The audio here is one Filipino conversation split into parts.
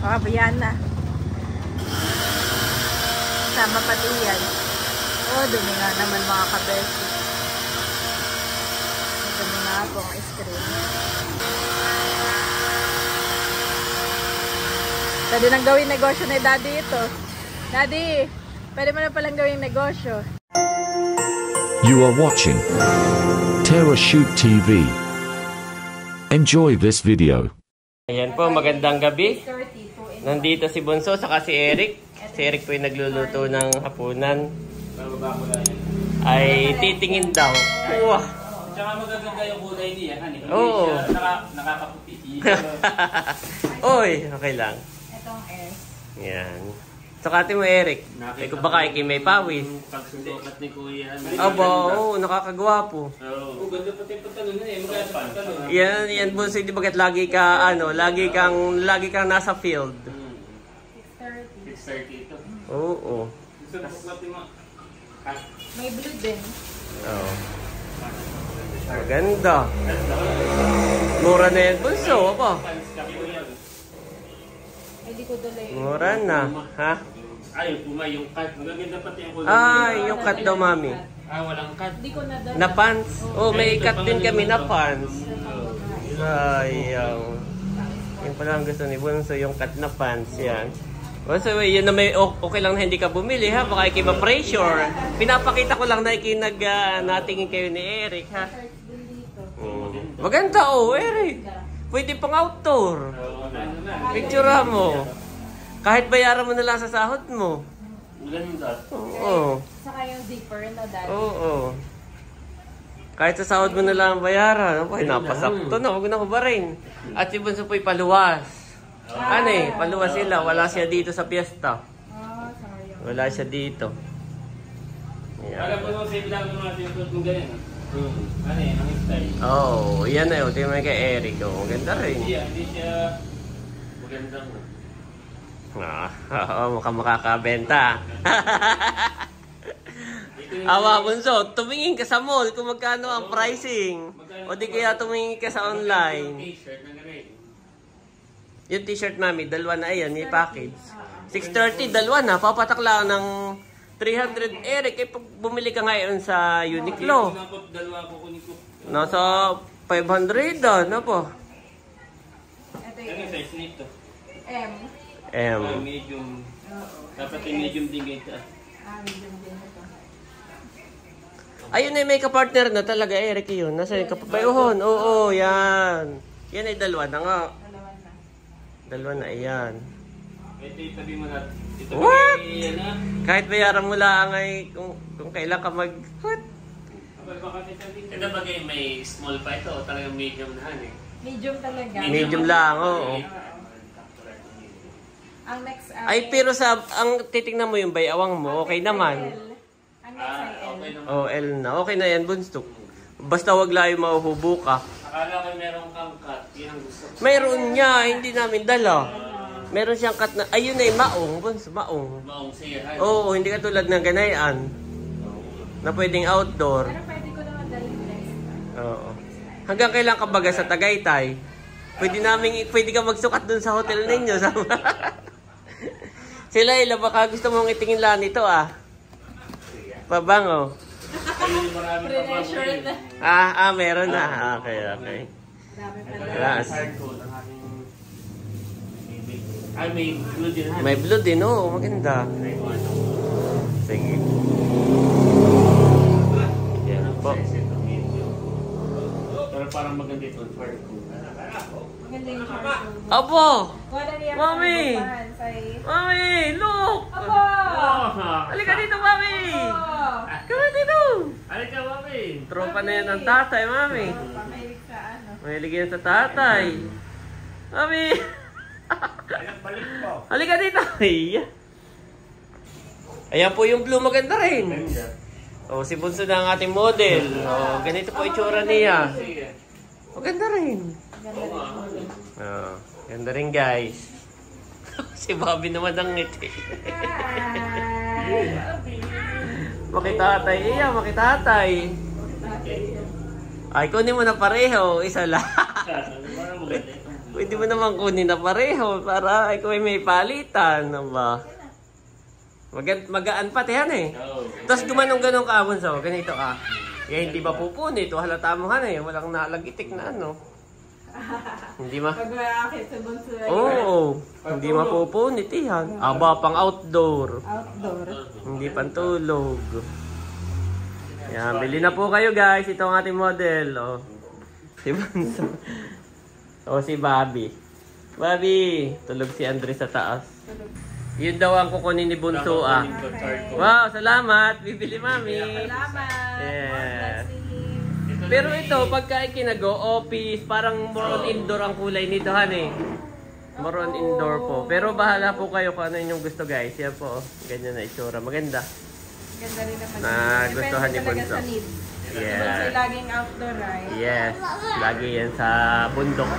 Ayan na. Sama pati yan. Oh, dumi nga naman mga kabesi. Dumi nga po ang screen. Pwede nang gawin negosyo ni Daddy ito. Daddy, pwede mo na palang gawin negosyo. You are watching TerraShoot TV. Enjoy this video. Ayan po, magandang gabi. Nandito si Bunso saka si Eric. Si Eric po yung nagluluto ng hapunan. Ay titingin daw. Wow. Tsaka magaganda yung kulay niya. Oo. Nakakaputi. Oy, okay lang. Itong air. Yan. Saka mo Eric. Ikaw baka may pawis. Pagsusukat ni Kuya. Aba, oo, nakakagwapo. Oo, ganda pati yung pantalon na eh. Maganda sa pantalon. Yan Bunso, di bagat lagi ka, lagi kang nasa field. 6:30 ito. Oo. Gusto na suklatin mo. May blue din. Oo. Maganda. Mura na yan, Bunso. Aba. Hindi ko dala Mura na. Ha? Ay, yung puma, yung cut. Magaganda pati yung kulay. Ay, yung cut daw, mami. Walang cut. Hindi ko nadala. Na pants? Oh, may cut din kami na pants. Ayaw. Yung pala ang gusto ni Bunso, yung cut na pants. Yan. Bunso, yun na may okay lang na hindi ka bumili, ha? Baka ikipa-pressure. Pinapakita ko lang na natingin kayo ni Eric, ha? Maganda, Eric. Pwede pang outdoor. Picture mo. Kahit bayaran mo na lang sa sahod mo. Maganda. Oo. Saka yung zipper na dati. Oo. Kahit sa sahod mo na lang bayaran. Ay, napasakto na. Huwag na ko ba rin. At si Bunso po'y paluwas. Paluwas sila. Wala siya dito sa piyesta. Sayang. Wala siya dito. Alam ko naman save lang naman yung suot mo ganyan. Ano eh, ang style. Oo, yan na yun. Tingnan mo kay Eric. Oh, ganda rin. Hindi siya magandang. Mukhang makakabenta. Awa, Bunso, tumingin ka sa mall kung magkano ang pricing. O di kaya tumingin ka sa online. T-shirt na ganun. Yung t-shirt, mami, dalawa na ayan, may package. 630, dalawa na. Papatakla ng 300. Eric, pag bumili ka ngayon sa Uniqlo. Dalawa ko kunin ko. Nasa 500 ano po? Ito Ano yung size nito? M. Medium. Dapat yung medium din ganito. Medium din ito. Ayun ay may ka-partner na talaga, Eric, yun. Nasa yung kapabayuhon. Oo, yan. Yan ay dalawa na nga. Dalawa na, ayan. Ito itabi mo na. What? Yan na. Kahit bayaran mo lang ay kung kailan ka mag... What? Ito bagay may small pa ito o talagang medium na eh. Medium talaga. Medium lang, oo. Ang next Ay, pero ang titignan mo yung bayawang mo, okay naman. Ang next ay L. Okay naman. Oh, L na. Okay na yan, Bunso. Basta wag lang yung mahuhubo ka. Akala ko meron kang cut. Yan ang gusto ko. Mayroon niya, hindi namin dala. Meron siyang cut na, ayun ay maong, Bunso, maong. Maong siya. Oo, hindi ka tulad ng ganayan. Na pwedeng outdoor. Pero pwede ko naman dalhin next. Oo. Hanggang kailan ka baga sa Tagaytay? Pwede ka magsukat dun sa hotel ninyo. Sila ila, baka gusto mong itingin lang nito Pabango. Ayun yung marami pa ba? Pre-measured na. Meron na. Okay. Dami pala. Class. Hardcode ang aking bibig. Ay, may blue din ha. May blue din, maganda. Sige. Yan po. Pero parang maganda ito. Hardcode. Maganda yung short. Apo! Wala niya Mami! Mami, look! Apo! Halika dito, Mami! Come dito! Halika, mami! Tropa na yan ng tatay, Mami. Pamahilig sa ano. Mahilig yan sa tatay. Mami! Balik po. Halika dito! Ayan po yung blue, maganda rin. Si Bunso na ang ating model. Ganito po itsura niya. Maganda rin. Ganda rin, guys. Si Bobby naman ang ngiti. Makitatay. Makitatay. Ay, kunin mo na pareho. Isa lang. Pwede mo naman kunin na pareho para ikaw ay may palitan. Ano ba? Magaan pati yan eh. Tapos gumanong-ganong ka, Bunso. Ganito ka. Eh, hindi ba pupunit? Halata mo eh. Walang nalagitik na ano. Hindi ma... Pag maakit sa bunso ay Oo. Hindi mapupunit yan. Aba, pang outdoor. outdoor. Hindi pantulog. Yan, bili na po kayo guys. Ito ang ating model. Oh. Si Bunso. O si Bobby. Bobby! Tulog si Andres sa taas. Yun daw ang kukunin ni Bunso ah. Wow, salamat! Bibili mami! Salamat! Yes. Pero ito, pagka ikinago, office, parang more on indoor ang kulay nito han eh. More on indoor po. Pero bahala po kayo kung ano inyong gusto guys. Yan po, ganyan na itsura. Maganda. Ganda rin naman. Nagustuhan ni Depende Bunso. talaga sa needs. Yeah. Bunso laging outdoor right? Yes, lagi yan sa bundok.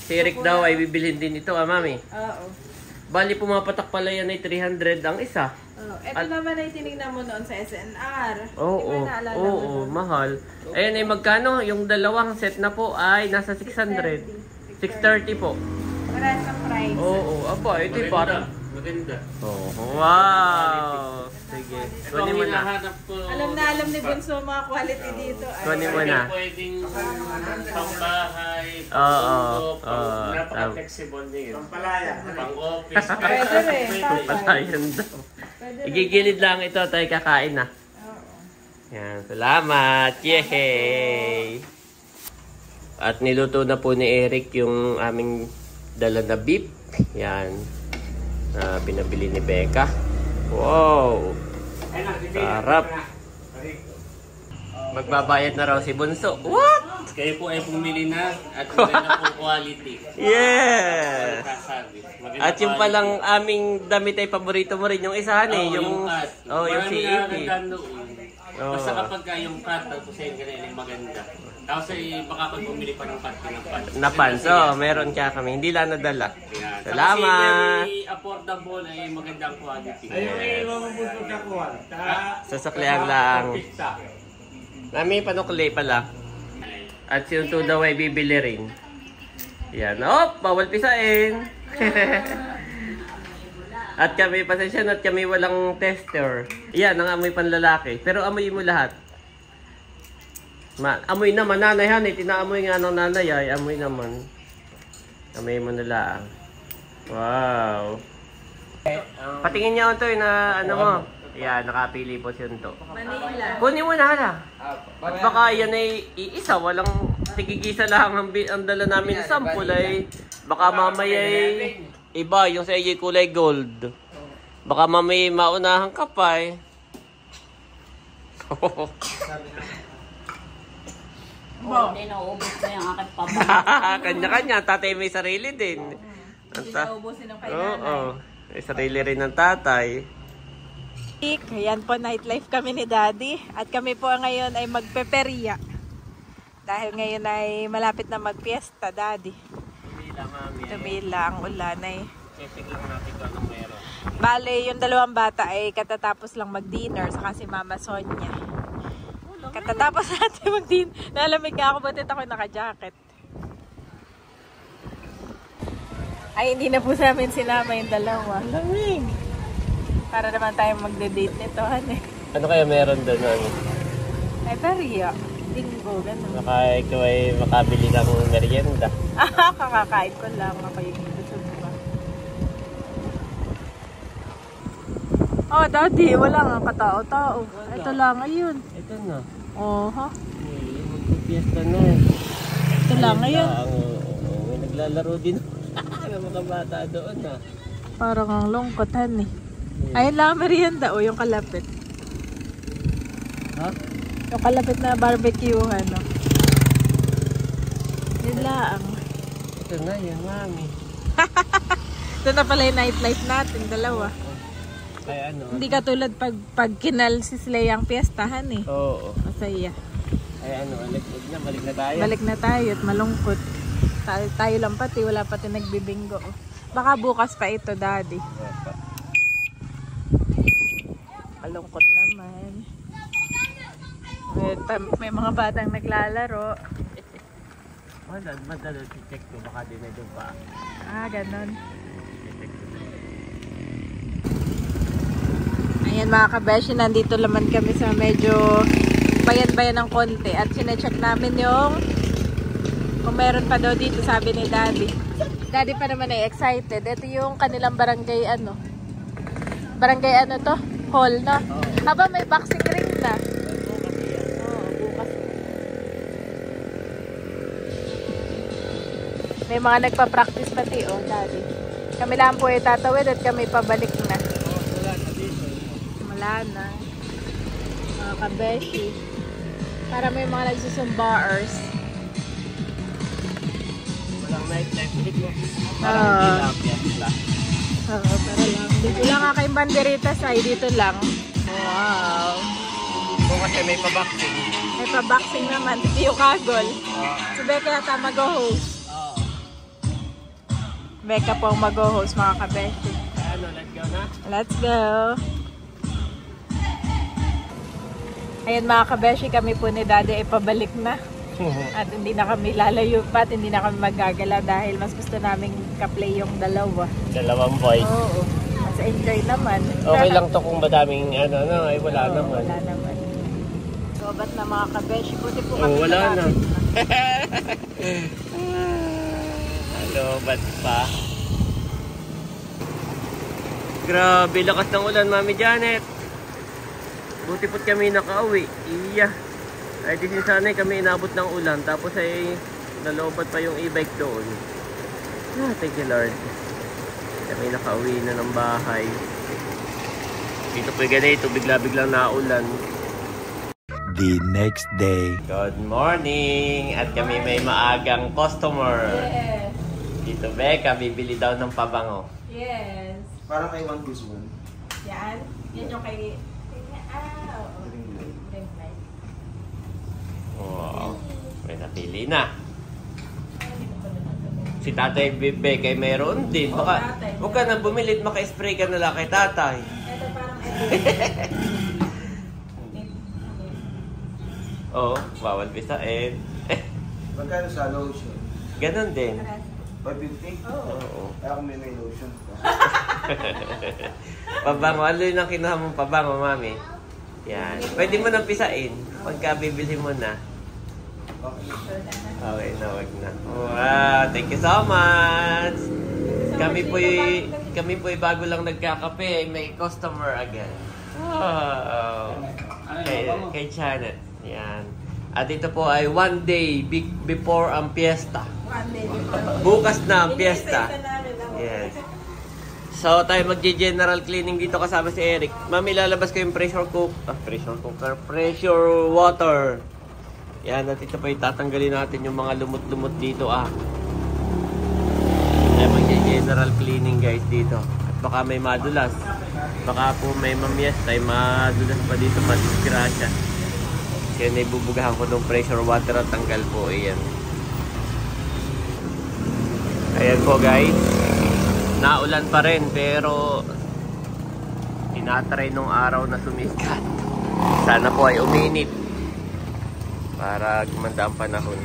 Si Eric daw ay bibilhin din ito ah, mami. Oo. Bali pumapatak pala yan ay 300 ang isa. Oh, ito naman ay tinignan mo noon sa SNR. Oo, Di ba naalala mo oo, nun? mahal. Ayan ay magkano? Yung dalawang set na po ay nasa 600. 630 po. Parehas ng price. Oo, aba, ito yung parang... Maganda. Oh, wow! Sige, kunin mo na. hinahanap ko. Alam ni Bunso mga quality dito. Ay, Kunin mo na. Pwedeng pangbahay, Oo, napaka-flexible niya yun. Pang-office. Pwede rin. Patayan daw. Pwede rin. Igigilid lang ito, tayo kakain na. Oo. Yan, salamat! Yehey! At niluto na po ni Eric yung aming dala na beef. Yan. Pinabili ni Becca. Wow! Sarap! Magbabayad na raw si Bunso. What? Kayo po ay pumili na at maganda po quality. Yes! Kasabi. Maganda At yung quality. palang aming damit ay paborito mo rin yung isahan eh. Yung cut. yung Marami CEP. nakakaganda doon. Oo. Basta kapag yung cut, tapos ay ganun yung maganda. Tapos ay baka pag bumili pa ng cut, Napans. Oh, meron kaya kami. Hindi lang nadala. Kasi Salamat! very affordable ay magandang quality. Sasaklihan lang. Mami, panukli pala. At si Unto daw ay bibili rin. Yan. Oh, bawal pisain. At kami, pasensya na, at kami walang tester. Yan, ang amoy panlalaki. Pero amoy mo lahat. Amoy naman, nanay han, tinaamoy nga ng nanay ay, amoy naman. Amoy mo na lang. Wow. Patingin niya ito na ano mo. Yan, nakapili po si Unto. Manila. Kunin mo na hala. At baka yan ay iisa, walang tigigisa lang ang dala namin sa sample ay baka mamaya ay iba, yung sa iyo kulay gold. Baka mamaya maunahan ka pa eh. Hindi nauubos na yung aking papa. Kanya-kanya, tatay may sarili din. Hindi naubusin ng kay Oo, nanay. may sarili rin ng tatay. Ayan po, nightlife kami ni Daddy. At kami po ngayon ay magpeperya. Dahil ngayon ay malapit na magpiesta, Daddy. Tumila, mami. Tumila ang ulan ay. Checking lang natin kung anong meron. Bale, yung dalawang bata ay katatapos lang mag-dinner saka si Mama Sonia. Katatapos natin mag-dinner. Nalamig nga ako, batit ako naka-jacket. Ay, hindi na po sa amin sinama yung dalawa. Lamig! Para naman tayo magde-date nito, eh. Ano kaya meron doon? Ano? Ay, perya. Bingo, gano'n. Baka ikaw ay makabili ng merienda. Kakakain ko lang. Ako yung busog pa. Oh, Daddy, wala nga katao-tao. Ito lang, ayun. Ito na. Oho. Magpipiesta na. Ito lang, ayun. May naglalaro din. May mga bata doon na. Parang ang lungkotan eh. Ayun lang, merienda. O, yung kalapit. Ha? Yung kalapit na barbecue, ano. Yun lang. Ito na yan, mami. Ito na pala yung nightlife natin, dalawa. Ay ano? Hindi katulad pag kinal si Slay ang piestahan eh. Oo. Masaya. Ay ano, balik na tayo. Balik na tayo at malungkot. Tayo lang pati, wala pati nagbibingo. Baka bukas pa ito, Daddy. Malungkot naman. May mga batang naglalaro. Wala, madalo, check ko. Baka din na doon pa. Ah, ganon. Check ko. Ayan mga kabeshi, nandito naman kami sa medyo bayan-bayan ng konti. At sinecheck namin yung kung meron pa daw dito, sabi ni Daddy. Daddy pa naman ay excited. Ito yung kanilang barangay ano. Barangay ano to? Hall, no? Aba, may boxing ring na. Bukas. May mga nagpa-practice pati, oh, Daddy. Kami lang po ay tatawid at kami pabalik na. Wala na. Mga kabeshi. Para may mga nagsusumbars. Walang nightlife. Hindi ko. Ah. Fiesta. Oo, para lang. Dito lang nga kay Banderitas ay dito lang. Wow. Kung kasi may pa-boxing. May pa-boxing naman. Dito yung kagol. Si Becca yata mag-host. Becca po ang mag-host mga kabeshi. Ano, let's go na? Let's go. Ayan mga kabeshi, kami po ni Daddy ay pabalik na. At hindi na kami lalayo pa at hindi na kami magagala dahil mas gusto namin ka-play yung dalawa. Dalawang boys. Oo. Mas enjoy naman. Okay lang to kung madaming ano, ay wala Oo, naman. wala naman. So, ba't na mga kabeshi? Buti po Oh, kami wala na. nakapit Ano, ba't pa? Grabe, lakas ng ulan, Mami Janet. Buti po't kami nakauwi. Iya. Ay, di sanay kami inabot ng ulan. Tapos ay nalobat pa yung e-bike doon. Ah, thank you Lord. Kami nakauwi na ng bahay. Dito po ganito, bigla-biglang naulan. The next day. Good morning! At kami may maagang customer. Yes. Dito Becca, bibili daw ng pabango. Yes. Parang kay One Piece One. Yan. Yan yung kay... oo. Ring light. Wow. May napili na. Si Tatay Becca ay mayroon din. Baka, huwag ka nang bumilit, maka-spray ka na lang kay Tatay. Ito parang Oo, bawal pisain. Magkano sa lotion? Ganon din. 550? Oo. Kaya kung may lotion. Pabango, ano yun ang kinuha mong pabango, Mami? Yan. Pwede mo nang pisain. Pagka bibili mo na. Okay na, wag na. Wow, thank you so much. Kami po'y bago lang nagkakape. May customer agad. Wow. Kay Janet. Yan. At ito po ay one day before ang fiesta. one day before. Bukas na ang fiesta. Yes. So tayo magje-general cleaning dito kasama si Eric. Mami, lalabas ko yung pressure cooker, pressure water. Yan, at ito pa itatanggalin natin yung mga lumot-lumot dito Tayo magje-general cleaning guys dito. At baka may madulas. Baka po may mamiesta ay madulas pa dito, madisgrasya. Kaya naibubugahan ko ng pressure water at tanggal po. Ayan. Ayan po guys. Naulan pa rin pero tinatry nung araw na sumikat. Sana po ay uminit para gumanda ang panahon.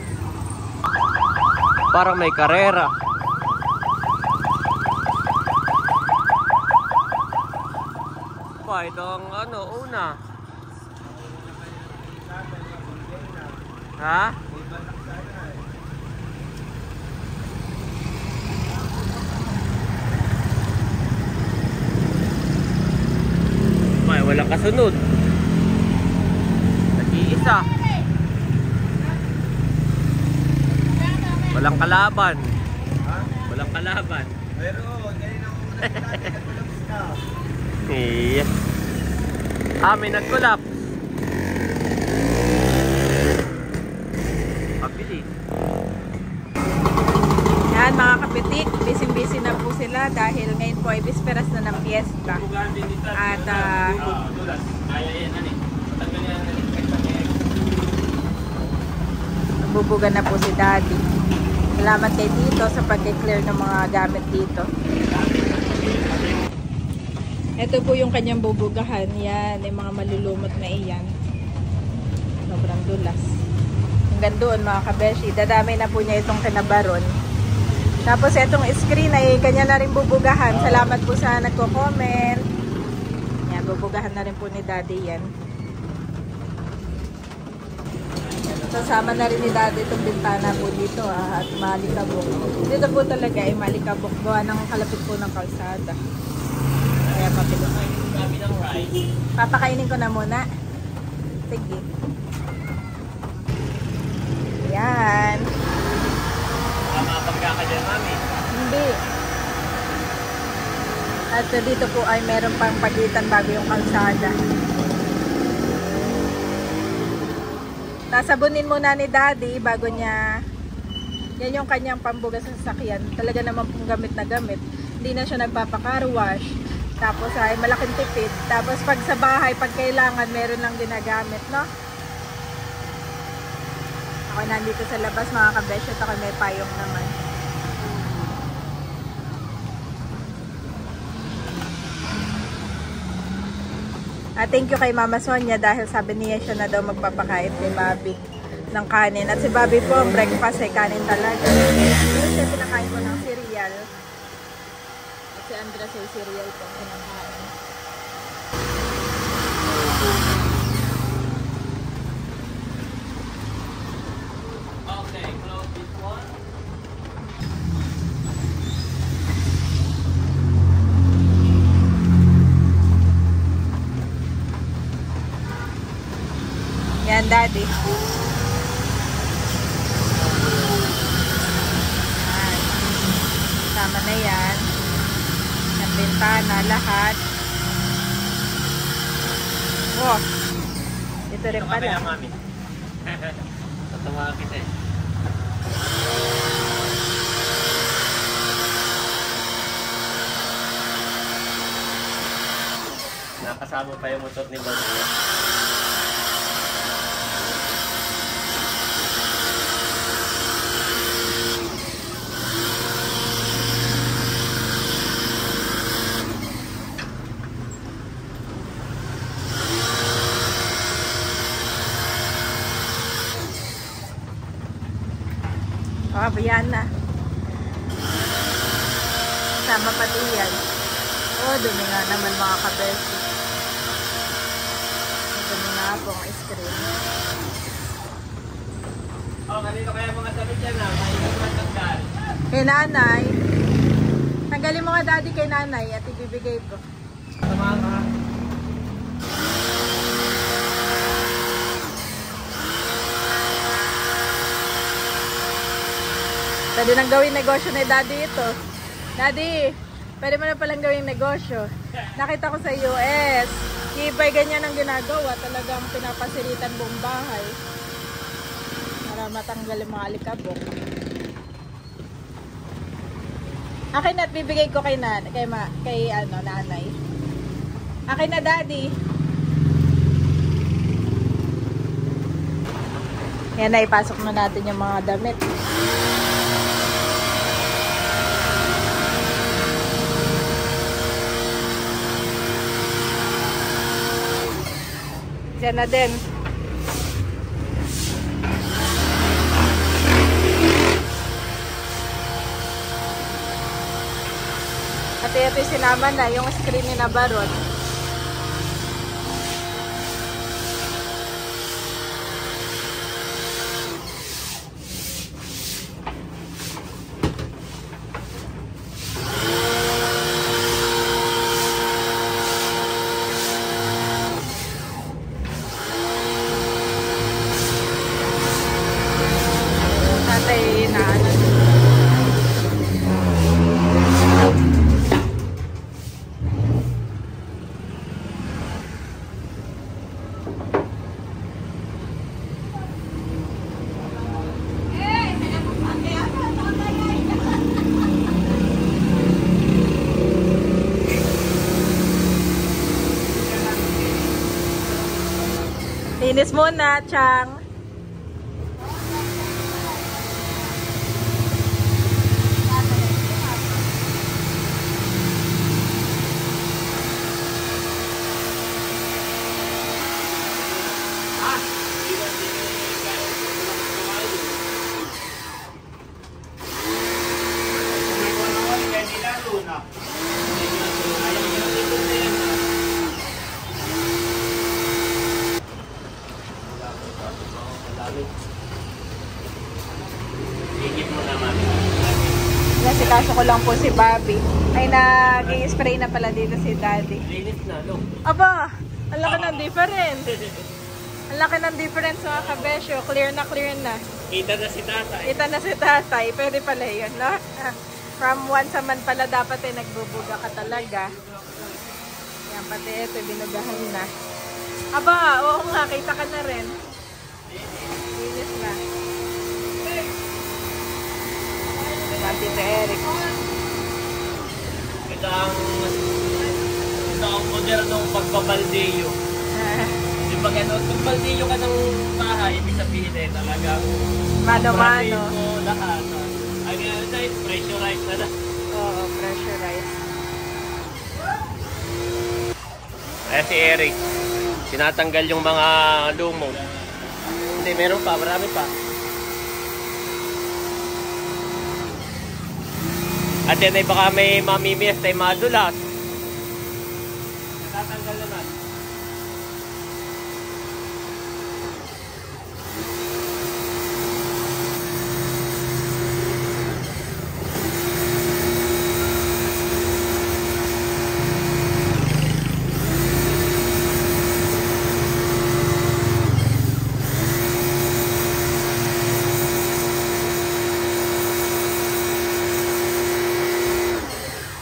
Parang may karera. Pa, ito ang una. Ha? May walang kasunod. Nag-iisa. Walang kalaban. Walang kalaban. Pero, ganyan ako muna. Iya. May nag-collapse. Pabilis. Yan mga kapitik, busy-busy na po sila dahil ngayon po ay bisperas na ng fiesta. At nabubugan na po si Daddy. Salamat kay Tito sa pag-clear ng mga gamit dito. Ito po yung kanyang bubugahan. Yan, yung mga malulumot na iyan. Sobrang dulas. hanggang doon mga kabeshi. Dadamay na po niya itong kinabaron. Tapos itong screen ay kanya na rin bubugahan. Salamat po sa nagko-comment. Yan, bubugahan na rin po ni Daddy yan. Sasama na rin ni Daddy itong bintana po dito at malikabok. Dito po talaga ay malikabok. Gawa ng kalapit po ng kalsada. Kaya papilok. Papakainin ko na muna. Sige. Yan. Makapagka ka dyan, Mami. Hindi. At dito po ay meron pang pagitan bago yung kalsada. Sasabunin muna ni Daddy bago niya. Yan yung kanyang pambugas sa sasakyan. Talaga naman pong gamit na gamit. Hindi na siya nagpapa-car wash. Tapos ay malaking tipid. Tapos pag sa bahay, pag kailangan, meron lang ginagamit, no? Ako nandito sa labas mga kabesyo. Ako may payong naman. Thank you kay Mama Sonia dahil sabi niya siya na daw magpapakain kay Bobby ng kanin. At si Bobby po, ang breakfast ay kanin talaga. Yung siya pinakain ko ng cereal. At si Andres ay cereal po pinakain. Okay, close this one. Yan, Daddy. Yan. Tama na yan. Yung bintana, lahat. Oh. Ito rin Kaya, pala. Mami. Tatawa kita eh. Nakasama pa yung motor ni Bobby. Oh, yan na. Sama pati yan. Oh, dumi nga naman mga kabesi. Dumi nga po ang screen. Oh, kanino kaya mga sabi dyan na? Maingat man tagdal. Kay nanay. Tanggalin mo nga, Daddy, kay nanay at ibibigay ko. Tama ka. Pwede nang gawing negosyo ni Daddy ito. Daddy, pwede mo na palang gawing negosyo. Nakita ko sa US, ibay ganyan ang ginagawa. Talagang pinapasilitan buong bahay. Para matanggal yung mga alikabok. Akin na at bibigay ko kay nanay. Akin na, Daddy. Yan na, ipasok na natin yung mga damit. Diyan na din. At ito sinama na yung screen ni Nabaron. Linis muna, Chang. Inasikaso ko lang po si Bobby. Ay, nag-i-spray na pala dito si Daddy. Linis na, no? Aba, ang laki ng difference. Ang laki ng difference mga kabesyo. Clear na, clear na. Kita na si tatay. Kita na si tatay. Pwede pala yun, no? From once a month pala dapat nagbubuga ka talaga. Yan, pati ito, binugahan na. Aba, oo nga, kita ka na rin. Linis na. Tito Eric. Ito ang modernong pagbabaldeyo. Di ba gano'n? Pag baldeyo ka ng bahay, ibig sabihin talagang Mano-mano. mo lahat. Ay, ganyan, pressurized na. Oo, pressurized. Ayan si Eric. Tinatanggal yung mga lumot. Hindi, meron pa. Marami pa. At yan ay baka may mamimias tayo madulas. Natatanggal naman.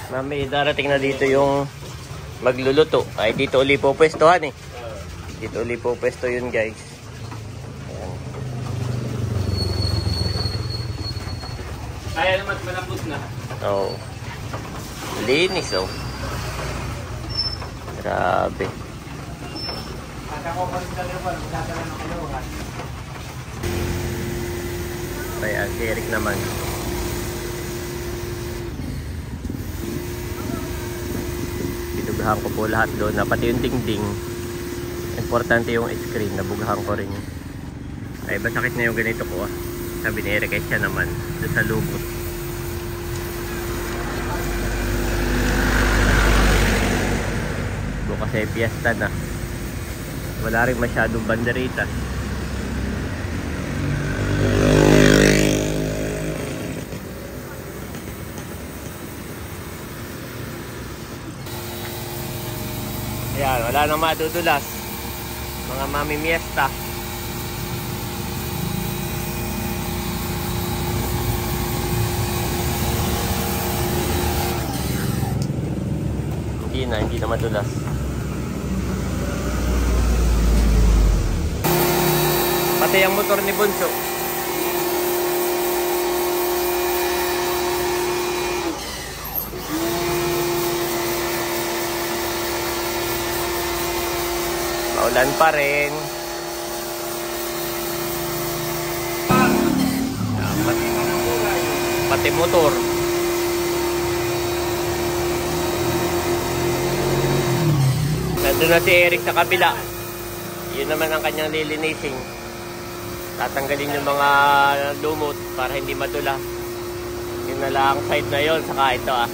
Mami, darating na dito yung magluluto. Ay, dito uli po pwestohan eh. Dito uli po pwesto yun, guys. Ayan. Kaya naman malambot na. Oh. Linis, oh. Grabe. Ayan, si Eric naman. Binugahan ko po lahat doon. Pati yung dingding. Importante yung screen. Nabugahan ko rin. Ay, masakit na yung ganito ko ah. Sabi ni Eric ay siya naman. Doon sa lubot. Bukas ay piyesta na. Wala rin masyadong banderita. Ayan, wala nang madudulas. Mga mamimiesta. Hindi na madulas. Pati ang motor ni Bunso. Maulan pa rin. Pati motor. Nandun na si Eric sa kabila. Yun naman ang kanyang lilinisin. Tatanggalin yung mga lumot para hindi madula. Yun na lang side na yun. Saka ito ah.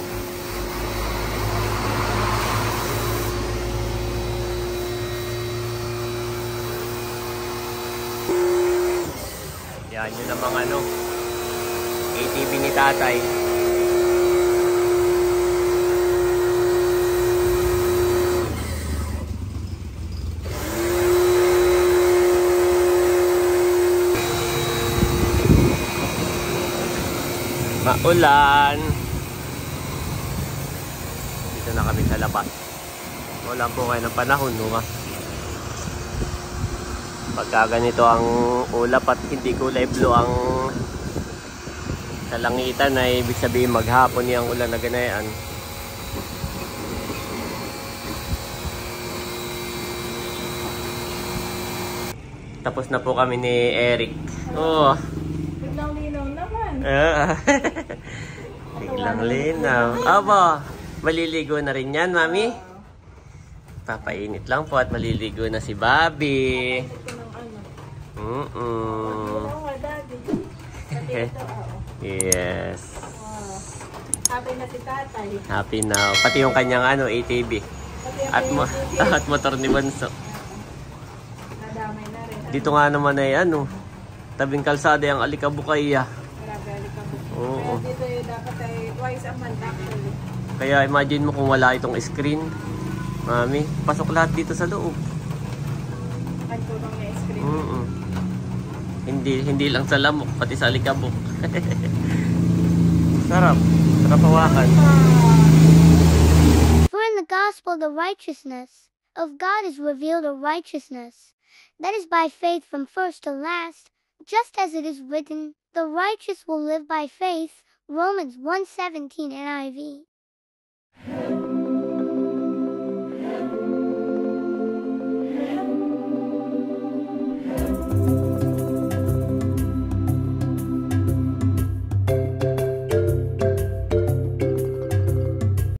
Yan yun namang ano, ATV ni tatay. Maulan. Dito na kami sa labas. Maulan po kayo ng panahon, no? Pagka ganito ang ulap at hindi kulay blue ang kalangitan ay ibig sabihin maghapon yung ulan na ganayan. Tapos na po kami ni Eric. Oh. Biglang linaw naman. Biglang linaw. Aba, maliligo na rin yan, Mami. Papainit lang po at maliligo na si Bobby. Yes. Happy na si tatay. Happy now. Pati yung kanyang ano, ATV. At motor ni Bunso. Nadamay na rin. Dito nga naman ay ano, tabing kalsada yung Alikabukay. Grabe, alikabok. Oo. Kaya dito dapat ay a month actually. Kaya imagine mo kung wala itong screen. Mami, pasok lahat dito sa loob. Nagtulong na screen. Hindi lang sa lamok, pati sa alikabok. Sarap. Sarap hawakan. For in the gospel the righteousness of God is revealed, a righteousness that is by faith from first to last, just as it is written, the righteous will live by faith. Romans 1:17 NIV.